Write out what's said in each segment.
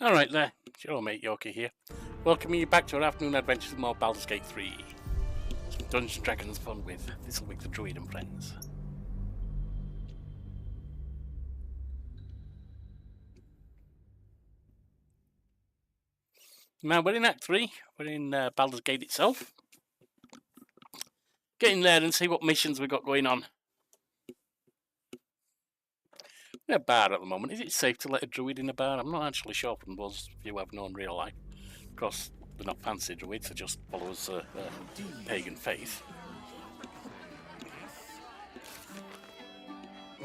Alright there, sure mate, Yorkie here. Welcoming you back to our afternoon adventures of more Baldur's Gate 3. Some Dungeons & Dragons fun with Thistlewick the Druid and friends. Now we're in Act 3, we're in Baldur's Gate itself. Get in there and see what missions we've got going on. We're in a bar at the moment. Is it safe to let a druid in a bar? I'm not actually sure from those of you I've known in real life. Of course, they're not fancy druids, they're just followers of pagan faith.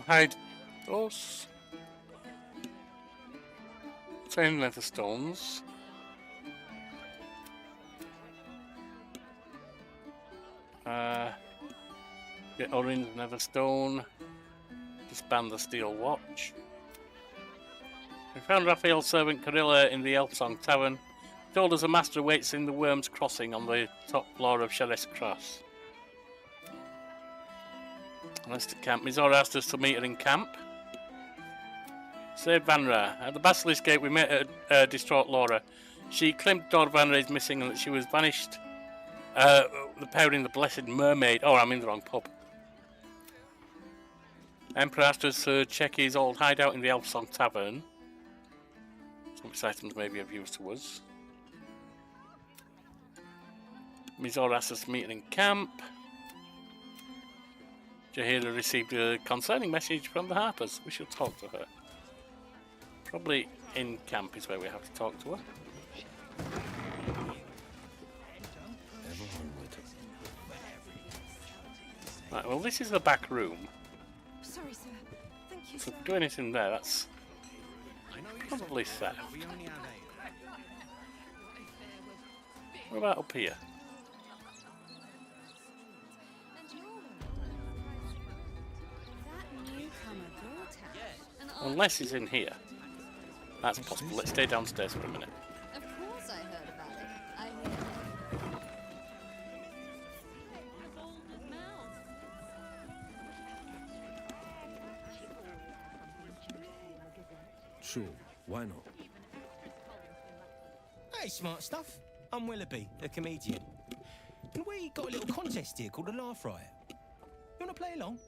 Hide those. 10 leather stones. Get orange nether stone. Disband the steel watch. We found Raphael's servant Carilla in the Elfsong Tavern. He told us a master waits in the Worm's Crossing on the top floor of Sharess Cross. Let's to camp. Mizora asked us to meet her in camp. Save Vanra. At the Basilisk Gate, we met a distraught Laura. She claimed Lord Vanra is missing and that she was vanished. The pair in the Blessed Mermaid. Oh, I'm in the wrong pub. Emperor asked us to check his old hideout in the Elfsong Tavern. Some of his items may be of use to us. Mizora asked us to meet her in camp. Jahira received a concerning message from the Harpers. We should talk to her. Probably in camp is where we have to talk to her. Right, well this is the back room. Sorry, sir. Thank you, So sir. if we do anything there, that's probably theft. What about up here? That newcomer daughter. Unless he's in here. That's possible. Let's stay downstairs for a minute. Of course I heard about it. I hear. Sure, why not? Hey, smart stuff. I'm Willoughby, the comedian. And we got a little contest here called a Laugh Riot. You want to play along?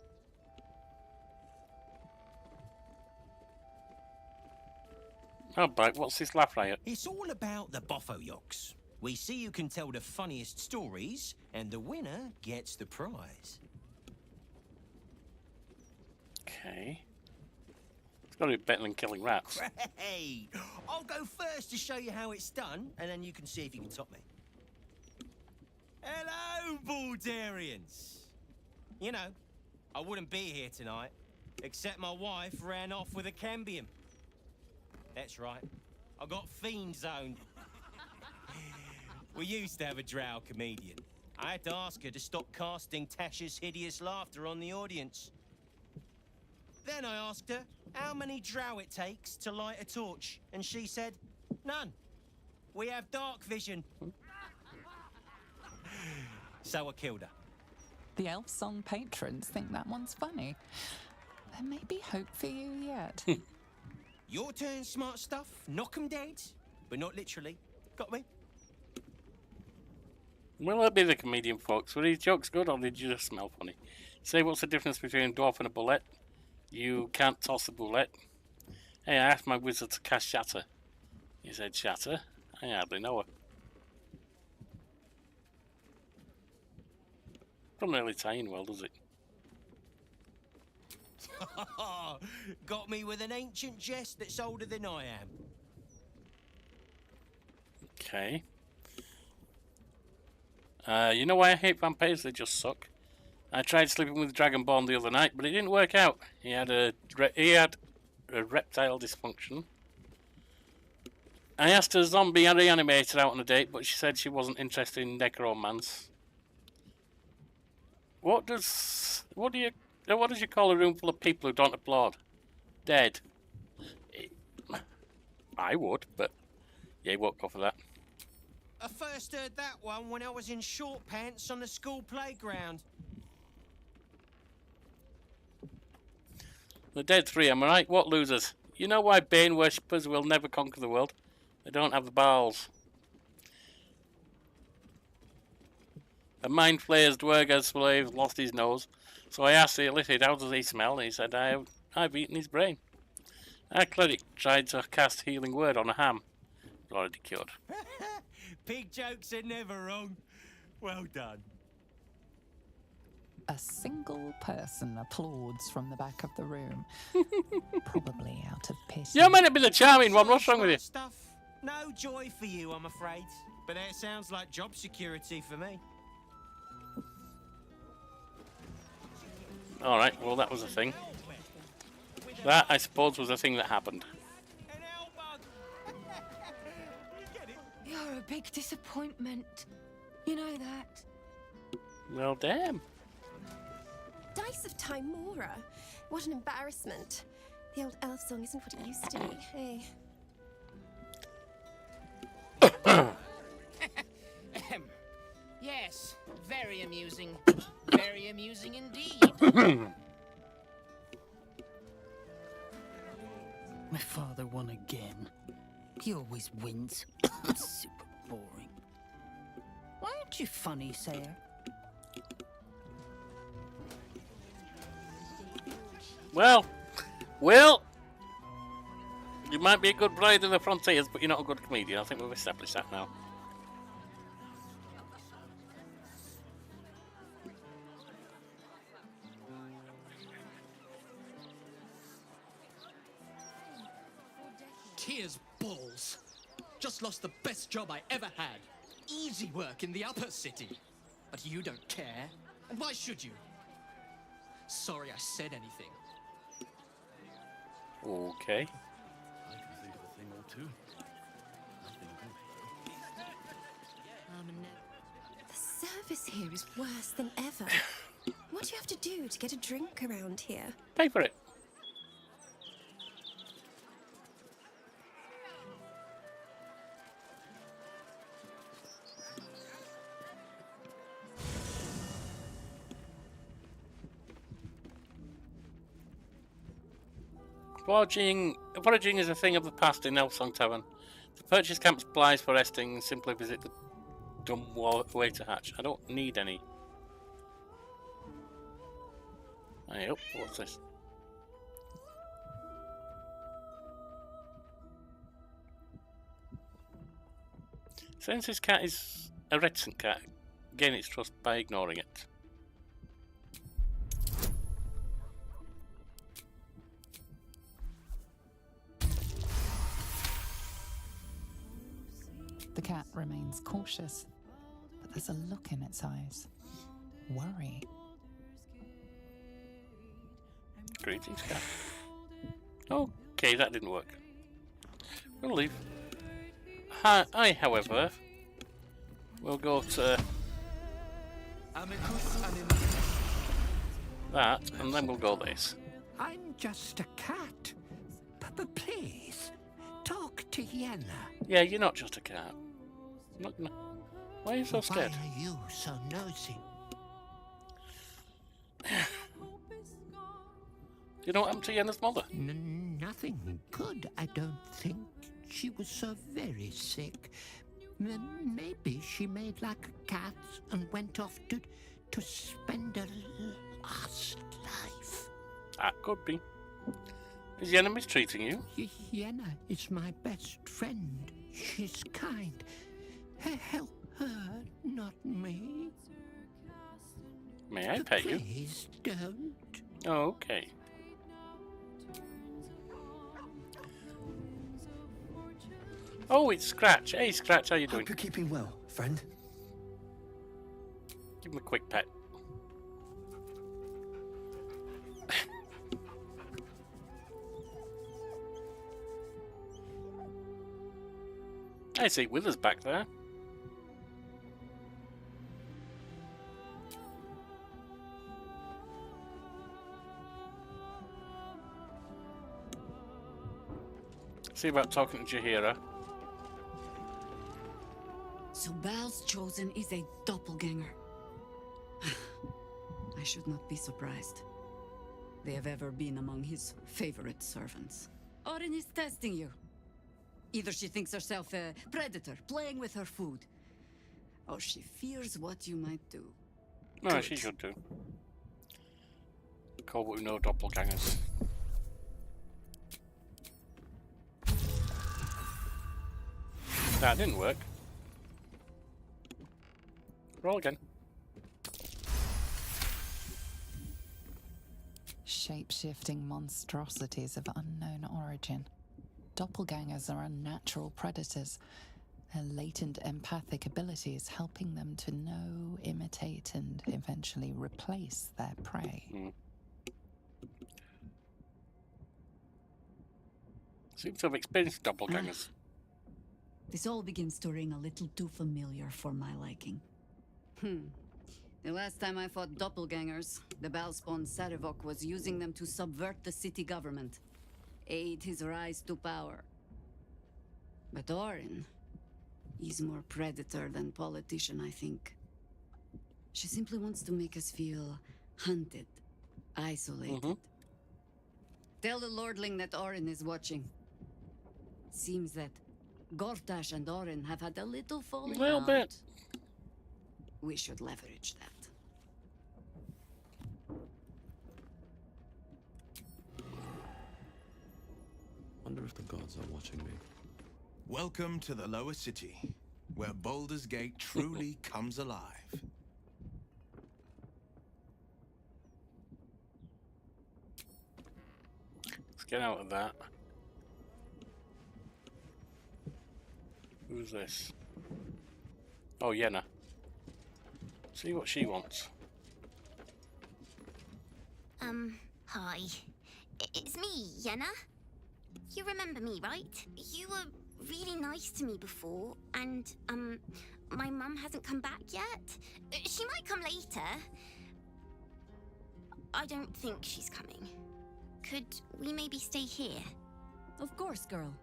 Oh, but what's this laugh riot? It's all about the Boffo Yoks. We see who can tell the funniest stories, and the winner gets the prize. Okay. It's got to be better than killing rats. Hey, I'll go first to show you how it's done, and then you can see if you can top me. Hello, Baldurians. You know, I wouldn't be here tonight, except my wife ran off with a cambium. That's right, I got fiend zoned. We used to have a drow comedian. I had to ask her to stop casting Tasha's hideous laughter on the audience. Then I asked her how many drow it takes to light a torch, and she said, none. We have dark vision. So I killed her. The Elfsong patrons think that one's funny. There may be hope for you yet. Your turn, smart stuff. Knock 'em dead, but not literally. Got me? Will that be the comedian, folks? Were these jokes good or did you just smell funny? Say, what's the difference between a dwarf and a bullet? You can't toss a bullet. Hey, I asked my wizard to cast Shatter. He said Shatter? I hardly know her. Doesn't really tie in well, does it? Got me with an ancient jest that's older than I am. Okay. You know why I hate vampires? They just suck. I tried sleeping with Dragonborn the other night, but it didn't work out. He had a reptile dysfunction. I asked a zombie reanimator out on a date, but she said she wasn't interested in necromance. What do you call a room full of people who don't applaud? Dead. I would, but yeah, he won't go for that. I first heard that one when I was in short pants on the school playground. The dead three, am I right? What losers? You know why Bane worshippers will never conquer the world? They don't have the balls. A mind-flayer's dwerg slave lost his nose, so I asked the illithid how does he smell, and he said, I've eaten his brain. Our cleric tried to cast healing word on a ham. It's already cured. Pig jokes are never wrong. Well done. A single person applauds from the back of the room, probably out of piss. You're meant to be the charming one. What's wrong with you? Stuff. No joy for you, I'm afraid. But it sounds like job security for me. All right. Well, that was a thing. That, I suppose, was a thing that happened. You're a big disappointment. You know that. Well, damn. Dice of Timora. What an embarrassment. The old elf song isn't what it used to be, hey? Yes, very amusing. Very amusing indeed. My father won again. He always wins. It's super boring. Why aren't you funny, Sayer? Well, Will, you might be a good bride of the frontiers, but you're not a good comedian. I think we've established that now. Tears balls. Just lost the best job I ever had. Easy work in the upper city. But you don't care. And why should you? Sorry I said anything. Okay. I can think of a thing or two. Nothing good, though. The service here is worse than ever. What do you have to do to get a drink around here? Pay for it. Foraging is a thing of the past in Elsong Tavern. To purchase camp supplies for resting, simply visit the dumb way to hatch. I don't need any. Hey, oh, what's this? Since this cat is a reticent cat, gain its trust by ignoring it. The cat remains cautious, but there's a look in its eyes. Worry. Greetings, cat. Okay, that didn't work. We'll leave. I, however, will go to that, and then we'll go this. I'm just a cat. But please, talk to Yenna. Yeah, you're not just a cat. Why are you so scared? Why are you so nosy? You know what happened to Yenna's mother? Nothing good, I don't think. She was so very sick. Maybe she made like a cat and went off to spend her last life. That could be. Is Yenna mistreating you? Yenna is my best friend. She's kind. Help her, not me. May I pay you? Please don't. Oh, okay. Oh, it's Scratch. Hey, Scratch, how you doing? Hope you're keeping well, friend. Give him a quick pet. I see Withers back there. See about talking to Jahira. So Bal's chosen is a doppelganger. I should not be surprised. They have ever been among his favorite servants. Orin is testing you. Either she thinks herself a predator, playing with her food, or she fears what you might do. No, she should do. Cool, but we know doppelgangers. That didn't work. Roll again. Shape-shifting monstrosities of unknown origin. Doppelgangers are unnatural predators. Their latent empathic abilities helping them to know, imitate, and eventually replace their prey. Seems to have experienced doppelgangers. This all begins to ring a little too familiar for my liking. The last time I fought doppelgangers, the Balspawn Sarevok was using them to subvert the city government, aid his rise to power. But Orin, he's more predator than politician, I think. She simply wants to make us feel hunted, isolated. Tell the Lordling that Orin is watching. Seems that Gortash and Orin have had a little falling out. A little bit. We should leverage that. Wonder if the gods are watching me. Welcome to the lower city, where Baldur's Gate truly comes alive. Let's get out of that. Who's this? Oh, Yenna. See what she wants. Hi. It's me, Yenna. You remember me, right? You were really nice to me before, and, my mum hasn't come back yet. She might come later. I don't think she's coming. Could we maybe stay here? Of course, girl.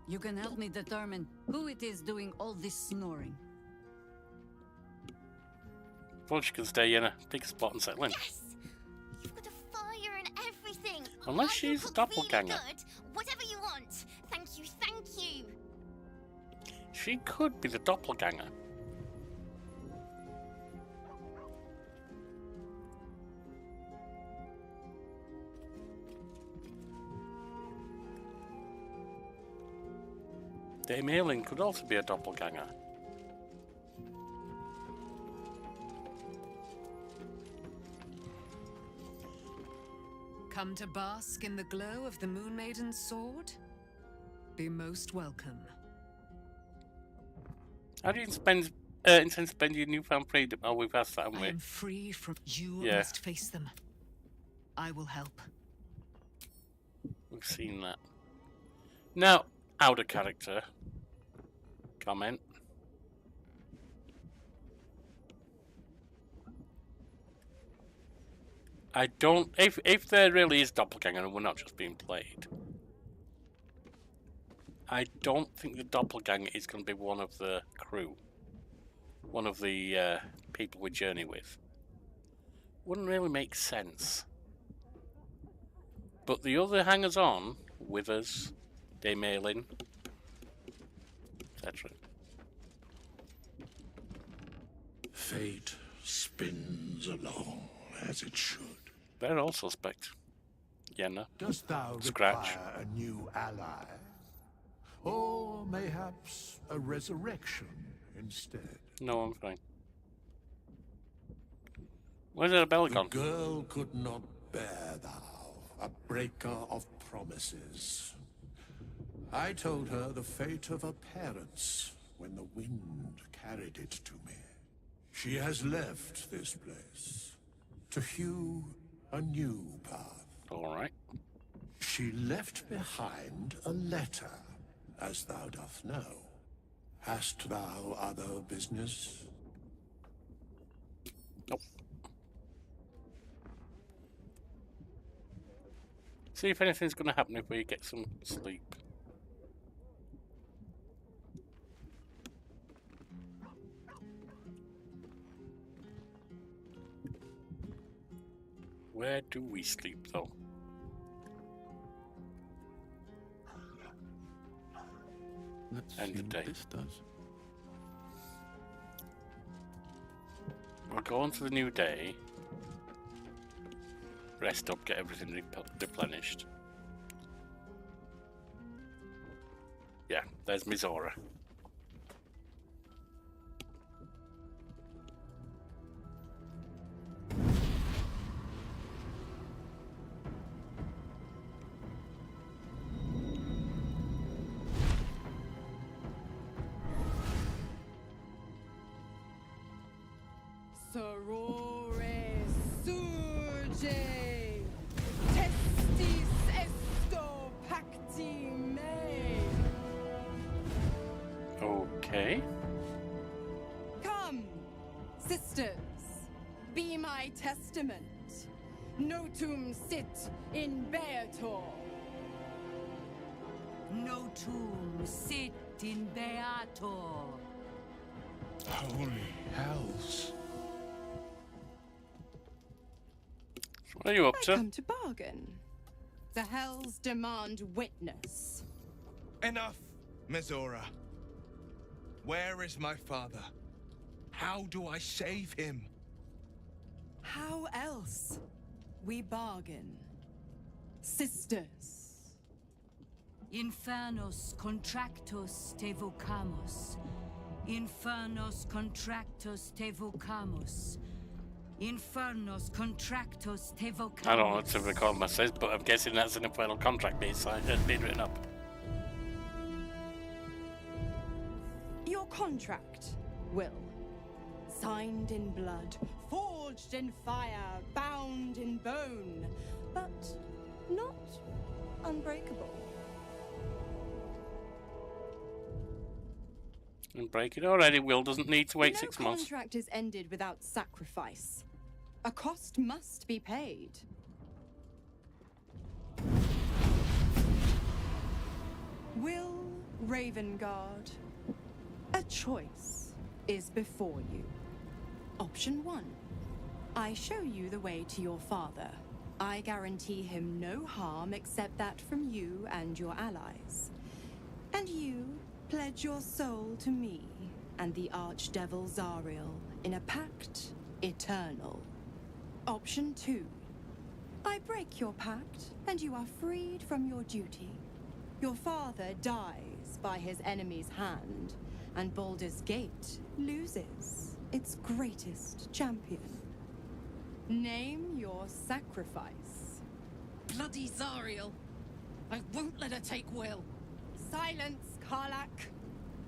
You can help me determine who it is doing all this snoring. Well, she can stay in a big spot and settle in. Yes! You've got a fire and everything. Unless I she's can a cook doppelganger. Really good. Whatever you want. Thank you, thank you. She could be the doppelganger. Dame Aelin could also be a doppelganger. Come to bask in the glow of the Moon Maiden's sword? Be most welcome. How do you intend to spend your newfound freedom? Oh, we've asked that, haven't we? I am free from... You Yeah. must face them. I will help. We've seen that. Now, out of character comment. I don't... If there really is doppelganger and we're not just being played, I don't think the doppelganger is going to be one of the crew. One of the people we journey with. Wouldn't really make sense. But the other hangers-on, Withers, Dame Aelin, etc. Fate spins along as it should. They're all suspect. Yenna, Dost thou Scratch. require a new ally? Or mayhaps a resurrection instead? No, I'm fine. Where's that bell The gone? girl could not bear thou, a breaker of promises. I told her the fate of her parents when the wind carried it to me. She has left this place to hew a new path. All right. She left behind a letter, as thou doth know. Hast thou other business? Nope. See if anything's going to happen if we get some sleep. Where do we sleep, though? Let's End see the what day. this does. We'll go on to the new day. Rest up, get everything replenished. Yeah, there's Mizora. Sorore surge, testis esto pacti me. Okay. Come, sisters, be my testament. Notum sit in Beator. Notum sit in Beator. Holy hells. What are you up to? Come to bargain. The hells demand witness. Enough, Mizora. Where is my father? How do I save him? How else? We bargain. Sisters. Infernos contractus te vocamus. Infernos contractus te vocamus. Infernos contractus te vocamus. I don't know what to record my says, but I'm guessing that's an infernal contract being signed and being written up. Your contract, Will. Signed in blood, forged in fire, bound in bone, but not unbreakable. And break it already. Will doesn't need to wait 6 months. No contract is ended without sacrifice. A cost must be paid. Will Ravengard, a choice is before you. Option 1. I show you the way to your father. I guarantee him no harm except that from you and your allies. And you pledge your soul to me and the archdevil Zariel in a pact eternal. Option 2. I break your pact and you are freed from your duty. Your father dies by his enemy's hand, and Baldur's Gate loses its greatest champion. Name your sacrifice. Bloody Zariel. I won't let her take Will. Silence, Karlak.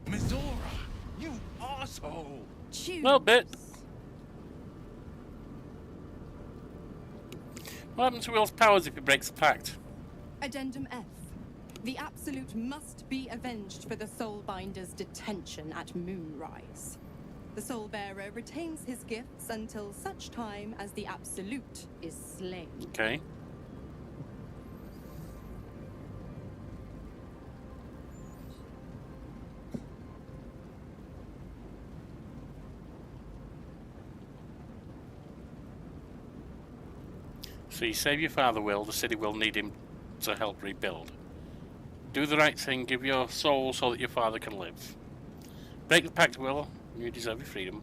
Mizora, you asshole! Choose. Well, bit. What happens to Will's powers if he breaks the pact? Addendum F. The Absolute must be avenged for the Soulbinder's detention at Moonrise. The Soulbearer retains his gifts until such time as the Absolute is slain. Okay. So you save your father, Will. The city will need him to help rebuild. Do the right thing. Give your soul so that your father can live. Break the pact, Will. You deserve your freedom.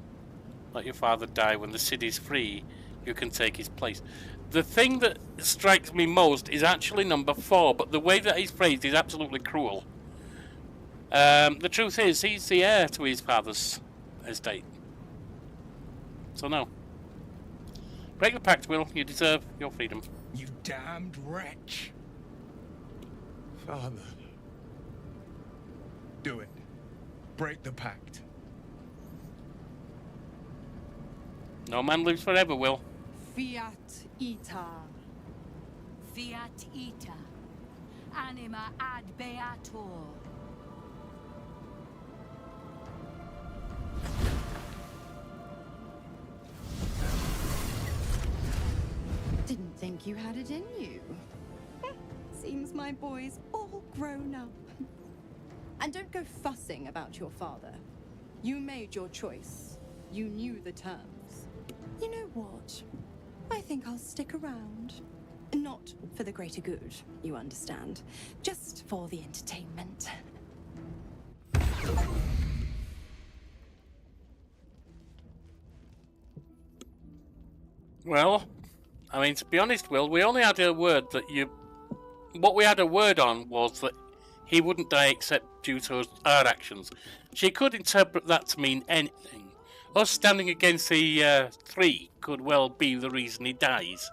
Let your father die. When the city's free, you can take his place. The thing that strikes me most is actually number 4, but the way that he's phrased is absolutely cruel. The truth is, he's the heir to his father's estate. So no. Break the pact, Will. You deserve your freedom. You damned wretch. Father. Do it. Break the pact. No man lives forever, Will. Fiat Ita. Fiat ita. Anima ad beator. Didn't think you had it in you. Seems my boy's all grown up. And don't go fussing about your father. You made your choice. You knew the terms. You know what? I think I'll stick around. Not for the greater good, you understand. Just for the entertainment. Well, I mean, to be honest, Will, we only had a word that you... What we had a word on was that he wouldn't die except due to our actions. She could interpret that to mean anything. Us standing against the 3 could well be the reason he dies.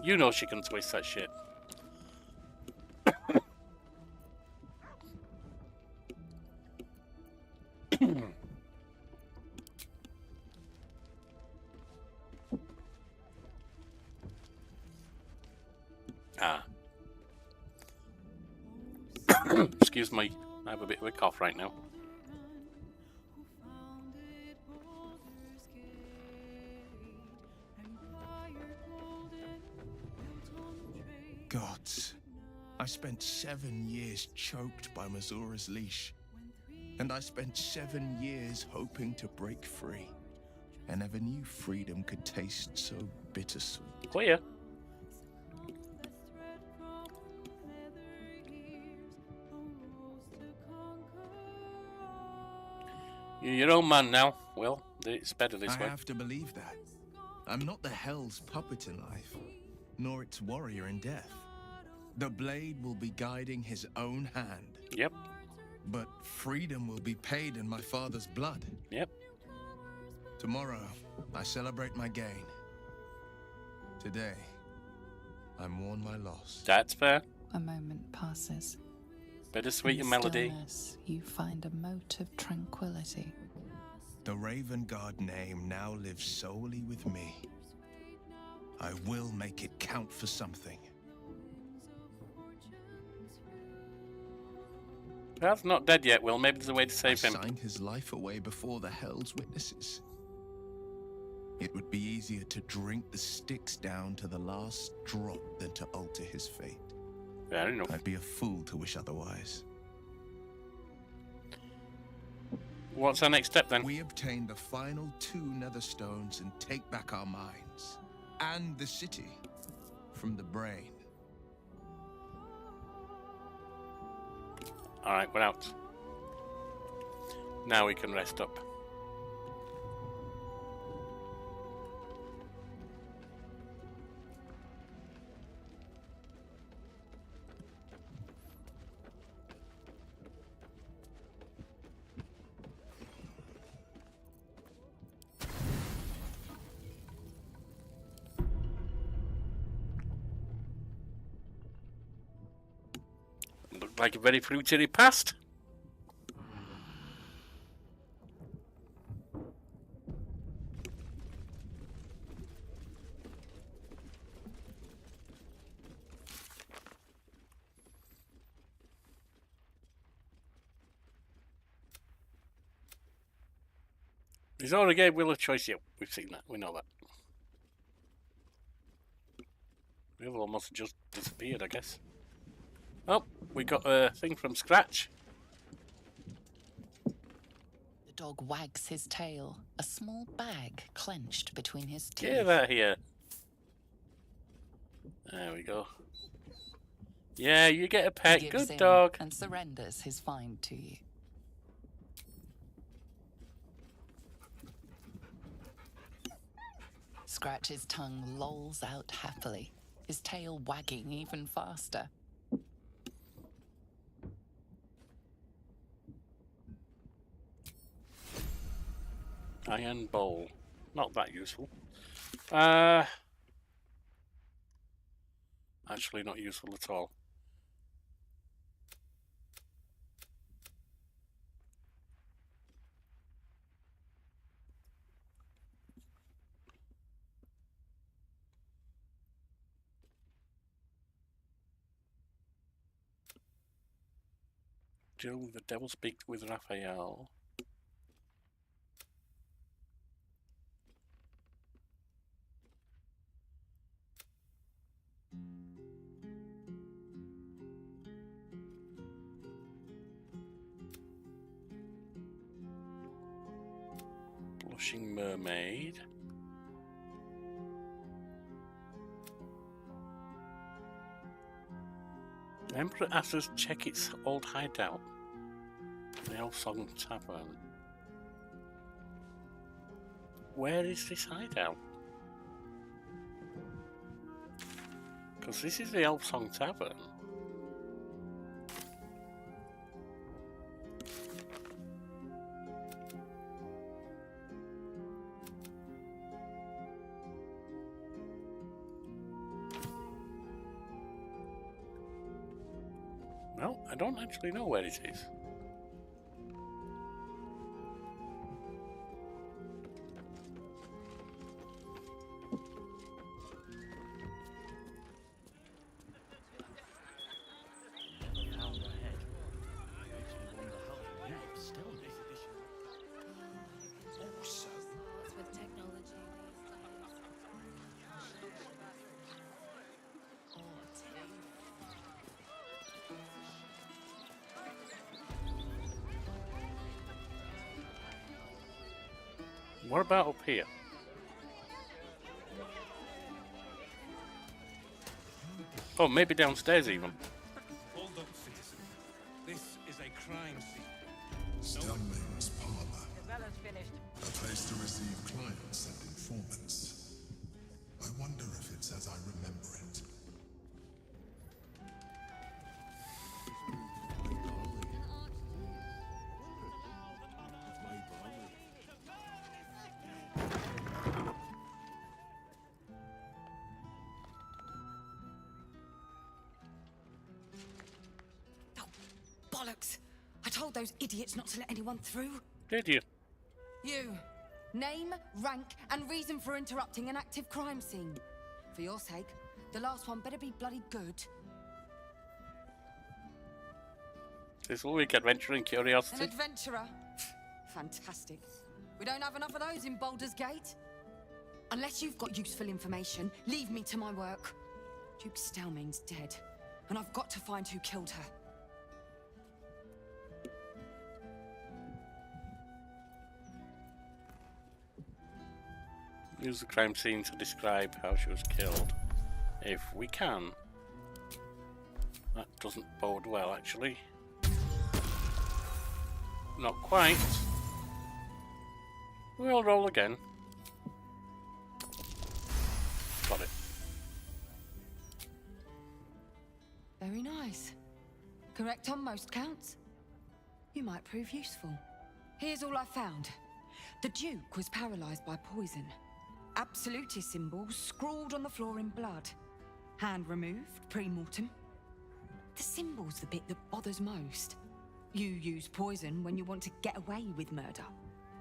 You know she can twist that shit. Ah. Excuse me, I have a bit of a cough right now. Gods, I spent 7 years choked by Mazura's leash. And I spent 7 years hoping to break free. I never knew freedom could taste so bittersweet. Oh yeah. You're your own man now, Will. It's better this way. I have to believe that. I'm not the Hell's puppet in life, nor its warrior in death. The blade will be guiding his own hand. Yep. But freedom will be paid in my father's blood. Yep. Tomorrow, I celebrate my gain. Today, I mourn my loss. That's fair. A moment passes. Bittersweet In melody. stillness, you find a mote of tranquility. The Raven Guard name now lives solely with me. I will make it count for something. That's not dead yet, Will. Maybe there's a way to save him. I signed his life away before the Hell's witnesses. It would be easier to drink the sticks down to the last drop than to alter his fate. Fair enough. I'd be a fool to wish otherwise. What's our next step then? We obtain the final 2 nether stones and take back our minds. And the city from the brain. Alright, we're out. Now we can rest up. Looked like a very fruity repast. He's already gave Will a choice. Yep, we've seen that. We know that. Will almost just disappeared, I guess. Oh, we got a thing from scratch. The dog wags his tail, a small bag clenched between his teeth. Get that here. There we go. Yeah, you get a pet. He gives Good in dog. and surrenders his find to you. Scratch's tongue lolls out happily, his tail wagging even faster. Iron bowl. Not that useful. Actually not useful at all. Jill, the devil speak with Raphael. Blushing mermaid. The Emperor asks us to check its old hideout. The Old Song Tavern. Where is this hideout? Because this is the Elf Song Tavern. Well, I don't actually know where it is. What about up here? Oh, maybe downstairs even. Hold up, citizen. This is a crime scene. Stunling's parlor. A place to receive clients and informants. I wonder if it's as I remember it. Bollocks! I told those idiots not to let anyone through. Did you? You. Name, rank, and reason for interrupting an active crime scene. For your sake, the last one better be bloody good. Thistlewick, adventure and An curiosity. adventurer? Fantastic. We don't have enough of those in Baldur's Gate. Unless you've got useful information, leave me to my work. Duke Stelmane's dead, and I've got to find who killed her. Use the crime scene to describe how she was killed. If we can. That doesn't bode well, actually. Not quite. We'll roll again. Got it. Very nice. Correct on most counts. You might prove useful. Here's all I found. The Duke was paralyzed by poison. Absolutist symbols scrawled on the floor in blood. Hand removed, pre-mortem. The symbol's the bit that bothers most. You use poison when you want to get away with murder.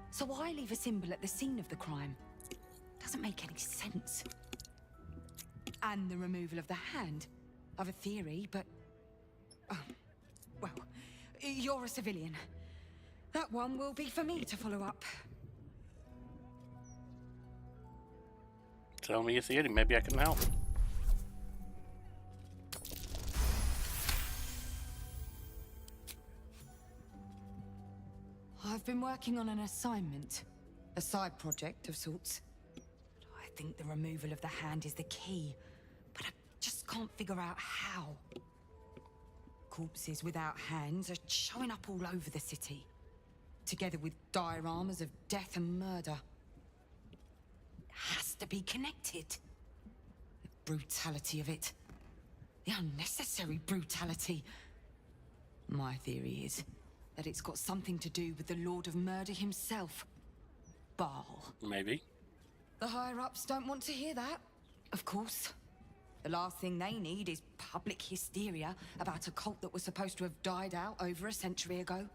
So why leave a symbol at the scene of the crime? Doesn't make any sense. And the removal of the hand. I've a theory, but... Oh, well, you're a civilian. That one will be for me to follow up. Tell me your theory, maybe I can help. I've been working on an assignment. A side project of sorts. I think the removal of the hand is the key, but I just can't figure out how. Corpses without hands are showing up all over the city, together with dioramas of death and murder. Has to be connected. The brutality of it. The unnecessary brutality. My theory is that it's got something to do with the Lord of Murder himself. Baal. Maybe. The higher-ups don't want to hear that, of course. The last thing they need is public hysteria about a cult that was supposed to have died out over a century ago.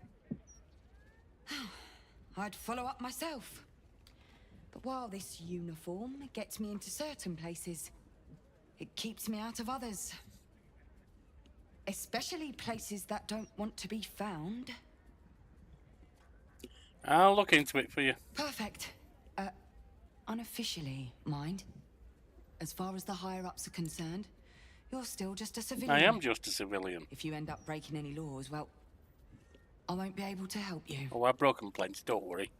I'd follow up myself. But while this uniform gets me into certain places, it keeps me out of others. Especially places that don't want to be found. I'll look into it for you. Perfect. Unofficially, mind. As far as the higher-ups are concerned, you're still just a civilian. I am just a civilian. If you end up breaking any laws, well, I won't be able to help you. Oh, I've broken plenty, don't worry.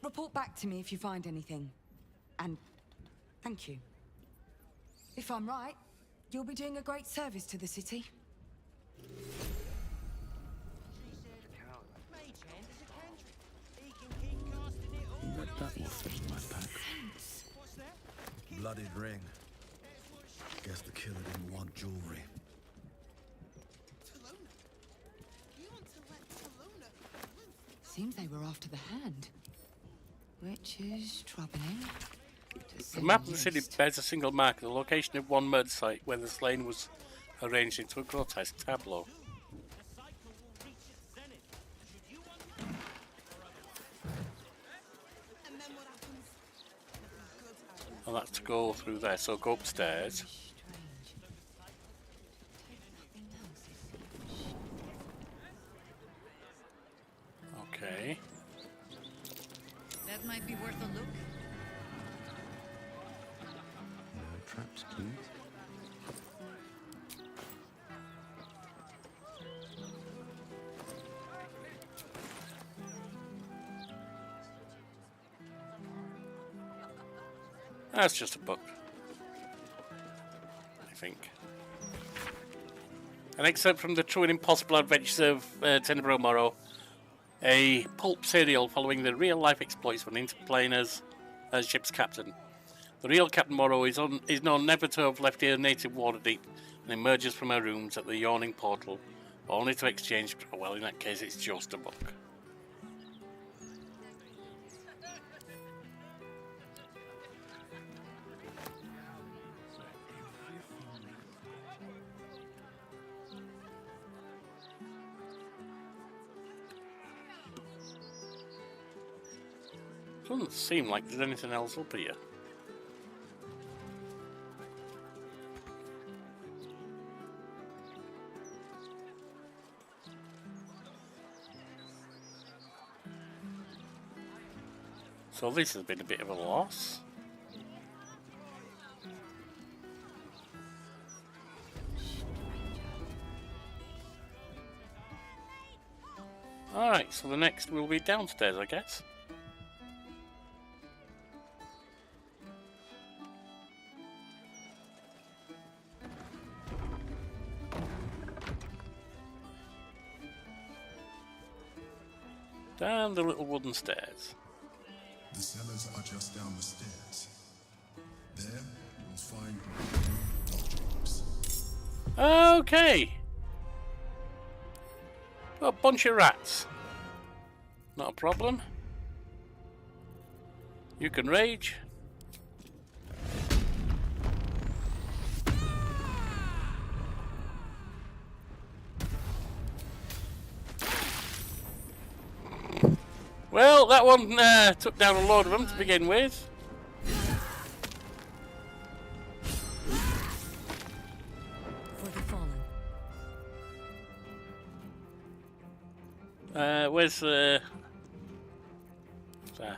Report back to me if you find anything. And thank you. If I'm right, you'll be doing a great service to the city. Read that one in my pack. Bloodied ring. Guess the killer didn't want jewelry. Seems they were after the hand, which is troubling. The map of the city bears a single marker, the location of one murder site where the slain was arranged into a grotesque tableau. And that's to go through there, so go upstairs. Okay. That might be worth a look. No traps, please. That's just a book, I think. An excerpt from the True and Impossible Adventures of Tenebrae Morrow, a pulp serial following the real-life exploits of an interplaner's ship's captain. The real Captain Morrow is known never to have left her native Waterdeep and emerges from her rooms at the yawning portal, only to exchange... Well, in that case, it's just a book. Doesn't seem like there's anything else up here. So this has been a bit of a loss. Alright, so the next will be downstairs, I guess. Down the little wooden stairs. The cellars are just down the stairs. There, you'll find drops. Okay. Got a bunch of rats. Not a problem. You can rage. Well, that one took down a load of them to begin with. For the fallen. Where's the... there.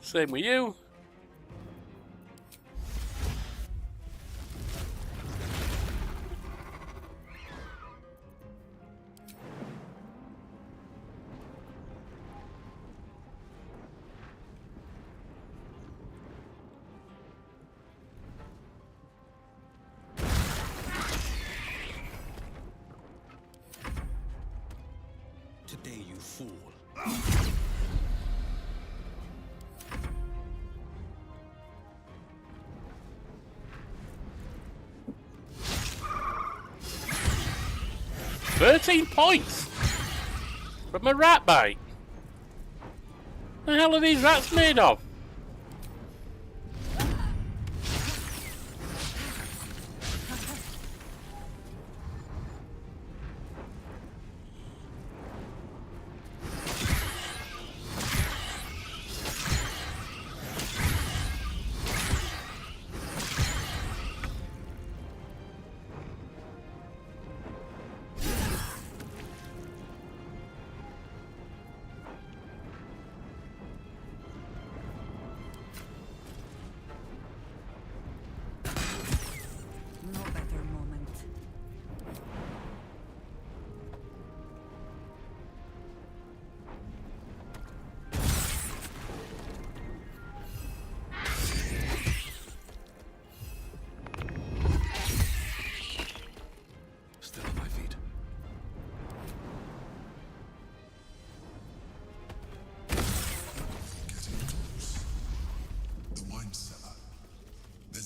Same with you. Today, you fool. $13 points from a rat bite. The hell are these rats made of?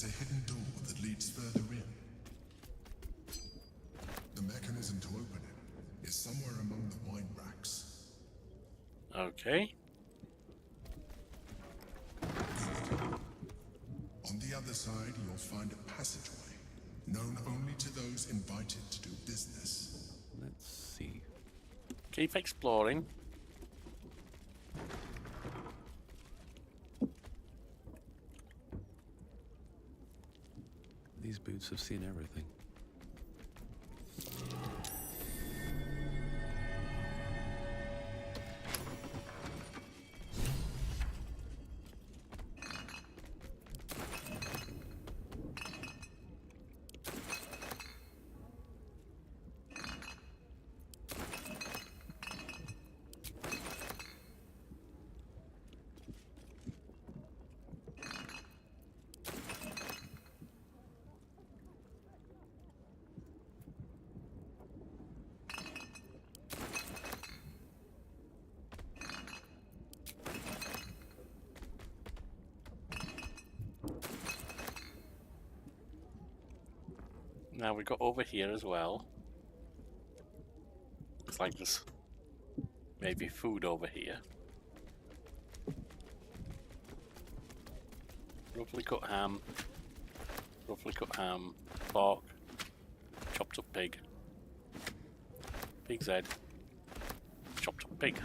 a hidden door that leads further in. The mechanism to open it is somewhere among the wine racks. Okay. On the other side, you'll find a passageway, known only to those invited to do business. Let's see. Keep exploring. These boots have seen everything. Now we got over here as well. Looks like there's maybe food over here. Roughly cut ham. Roughly cut ham. Pork. Chopped up pig. Pig's head. Chopped up pig.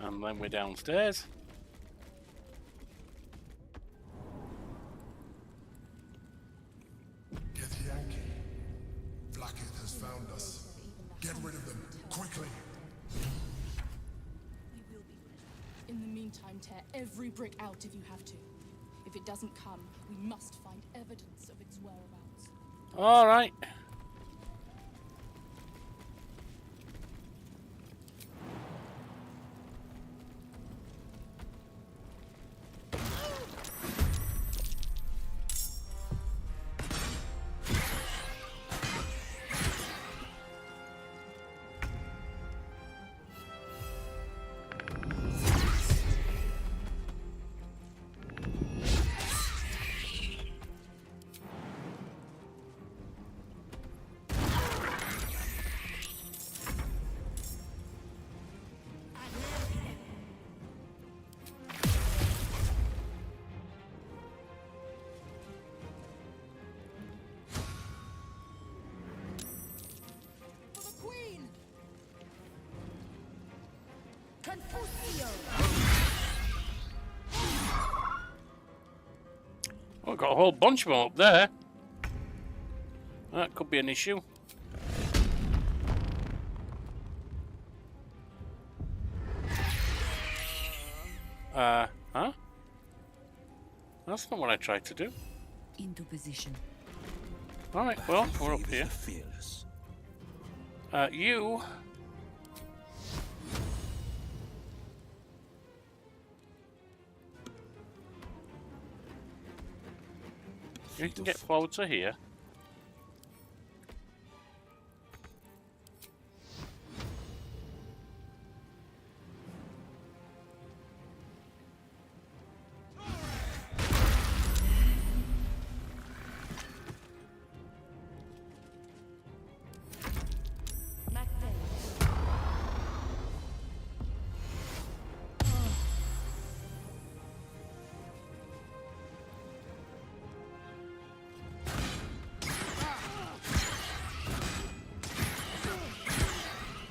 And then we're downstairs. Get Yankee. Blackheath has found us. Get rid of them, quickly. In the meantime, tear every brick out if you have to. If it doesn't come, we must find evidence of its whereabouts. All right. Oh, I've got a whole bunch of them up there. That could be an issue. Huh? That's not what I tried to do. Into position. Alright, well, we're up here. You... You can get forward to here.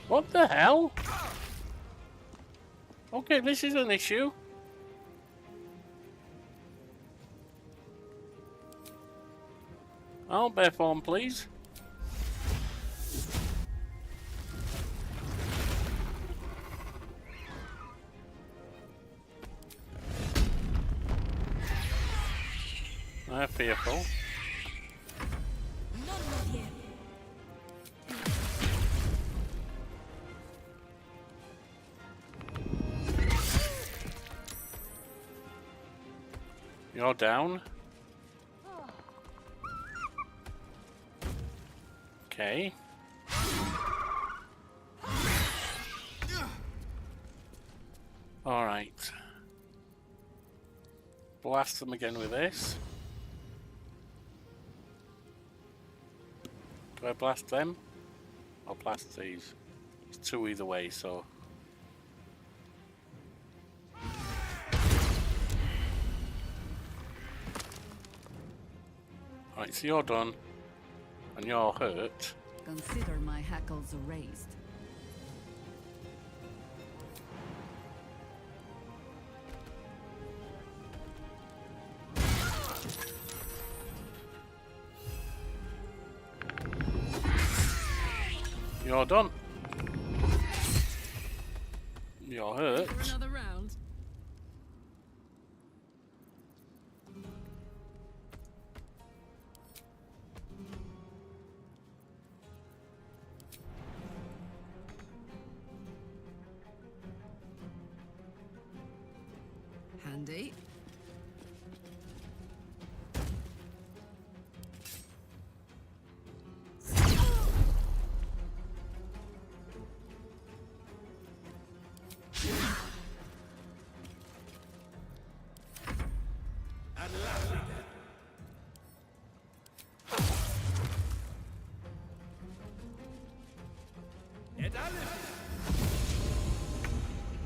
What the hell? Okay, this is an issue. I'll bear form, please. I'm fearful. You're down. Okay. Alright. Blast them again with this. Do I blast them? Or blast these? It's two either way, so... Alright, so you're done. And you're hurt. Consider my hackles raised. You're done. You're hurt. For another round. Handy.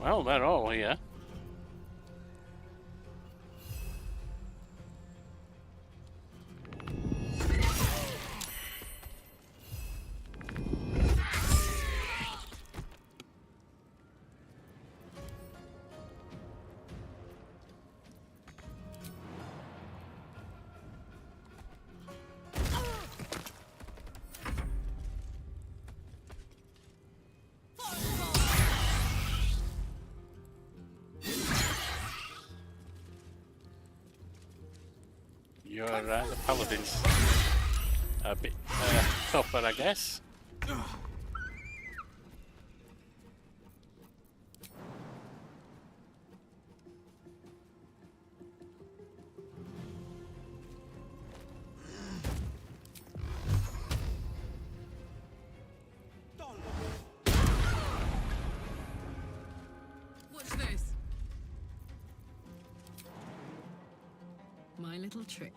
Well, they're all here. You're the paladin's a bit tougher, I guess. Watch this. My little trick.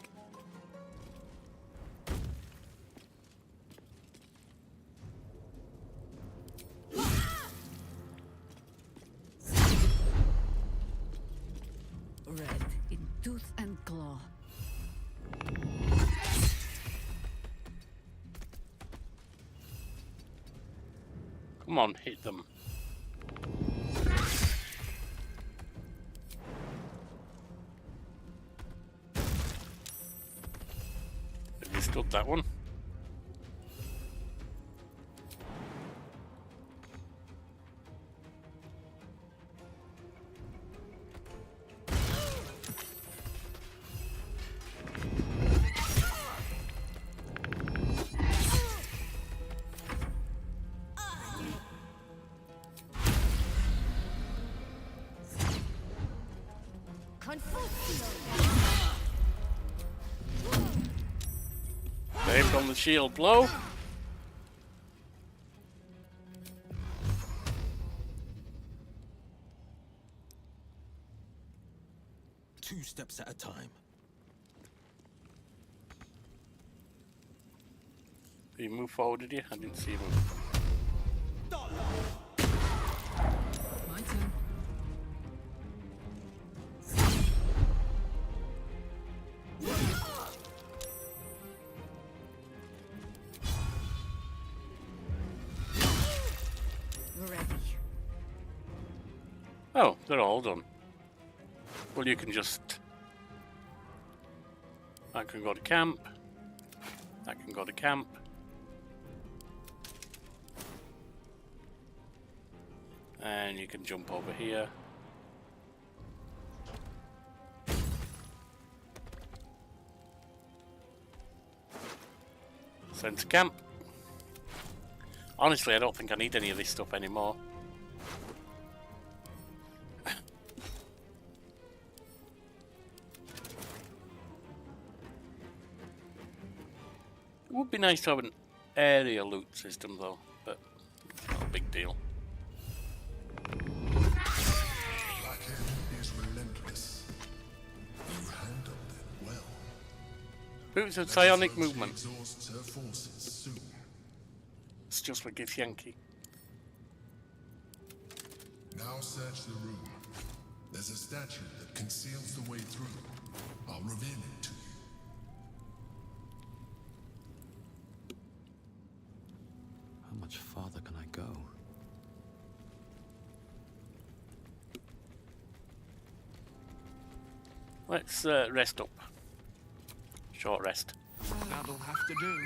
Red in tooth and claw. Come on, hit them. Have you stood that one? Saved on the shield blow. Two steps at a time. Did you move forward, did you? I didn't see you move. My turn. Oh, they're all done. Well, you can just... That can go to camp. That can go to camp. And you can jump over here. Send to camp. Honestly, I don't think I need any of this stuff anymore. It would be nice to have area loot system though, but it's not a big deal. Blackhead is relentless. You handled it well. Boots of psionic Let us hope she movement. exhausts her forces soon. It's just like it's Yankee. Now search the room. There's a statue that conceals the way through. I'll reveal it to you. How much farther can I go? Let's rest up. Short rest. That'll have to do.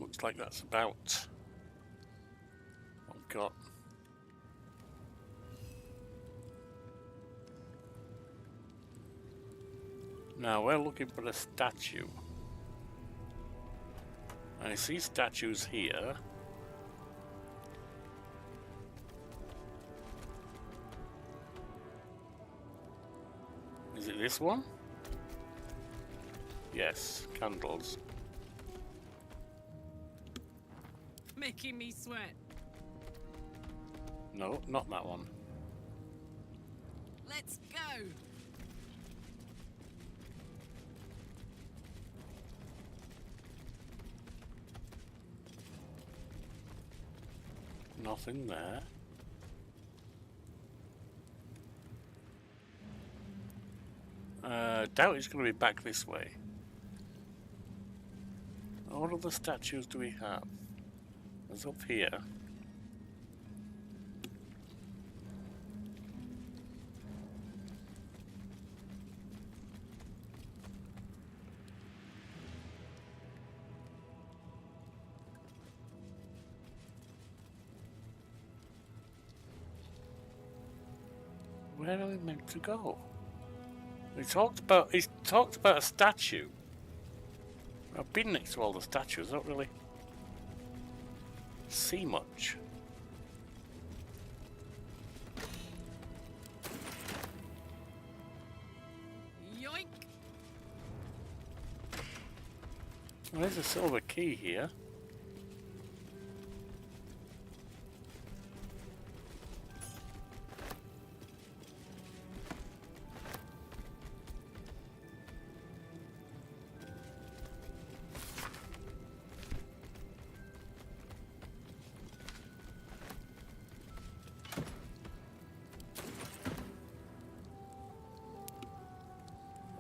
Looks like that's about what I've got. Now we're looking for a statue. I see statues here. Is it this one? Yes, candles. Making me sweat. No, not that one. Let's go. Nothing there. Doubt it's going to be back this way. What other statues do we have? There's up here. Where are we meant to go? He talked about a statue. I've been next to all the statues, don't really see much. Yoink! Well, there's a silver key here.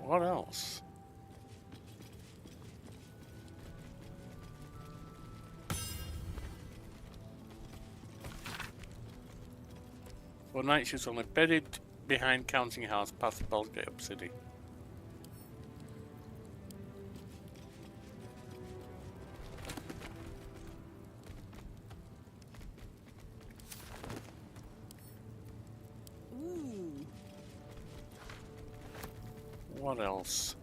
What else? For night she's only buried behind counting house past Baldur up city. Ooh. What else?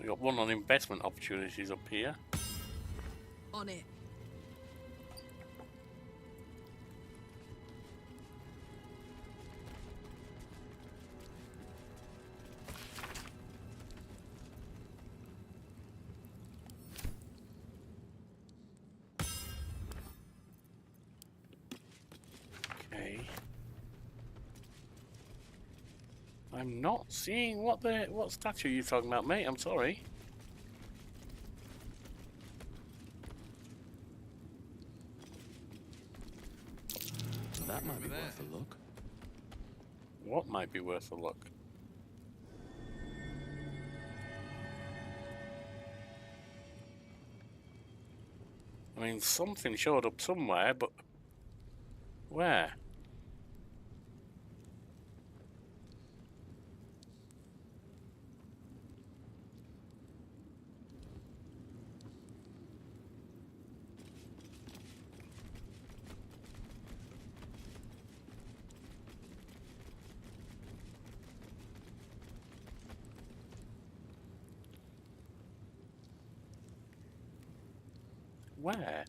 We got one on investment opportunities up here. On it. Okay. I'm not seeing what statue you're talking about, mate. I'm sorry. That might be worth a look. What might be worth a look? I mean, something showed up somewhere, but where? Where?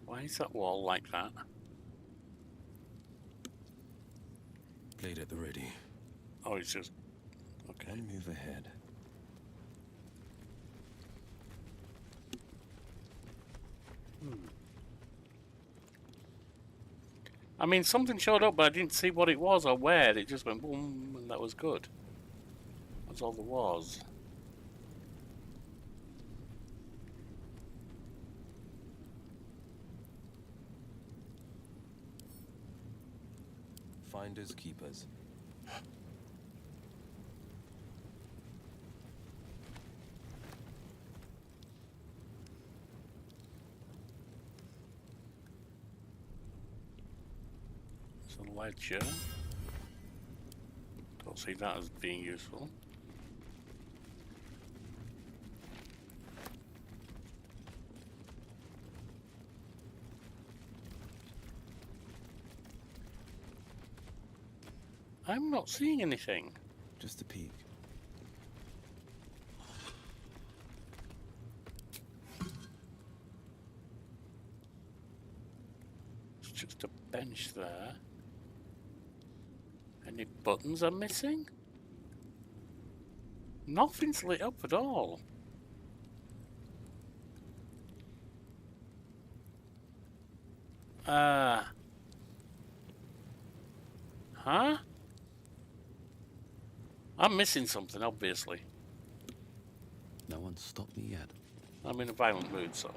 Why is that wall like that? Blade at the ready. Oh, it's just... okay. One move ahead. I mean, something showed up, but I didn't see what it was or where. It just went boom, and that was good. That's all there was. Finders keepers. It's a ledger. Don't see that as being useful. I'm not seeing anything. Just a peek. It's just a bench there. Any buttons I'm missing? Nothing's lit up at all. Huh? I'm missing something, obviously. No one's stopped me yet. I'm in a violent mood, so.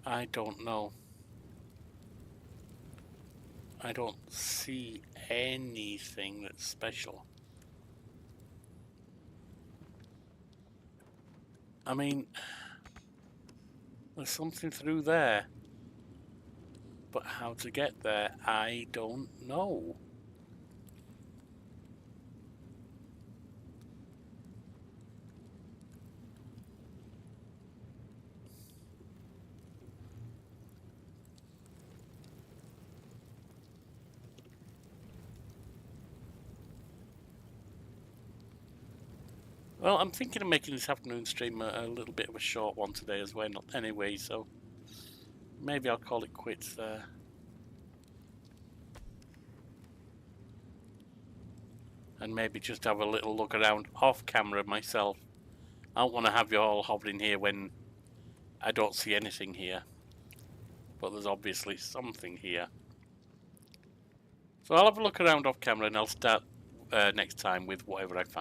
I don't know. I don't see anything that's special. I mean, there's something through there, but how to get there, I don't know. Well, I'm thinking of making this afternoon stream a little bit of a short one today as well, anyway, so maybe I'll call it quits there. And maybe just have a little look around off camera myself. I don't want to have you all hovering here when I don't see anything here. But there's obviously something here. So I'll have a look around off camera and I'll start next time with whatever I find.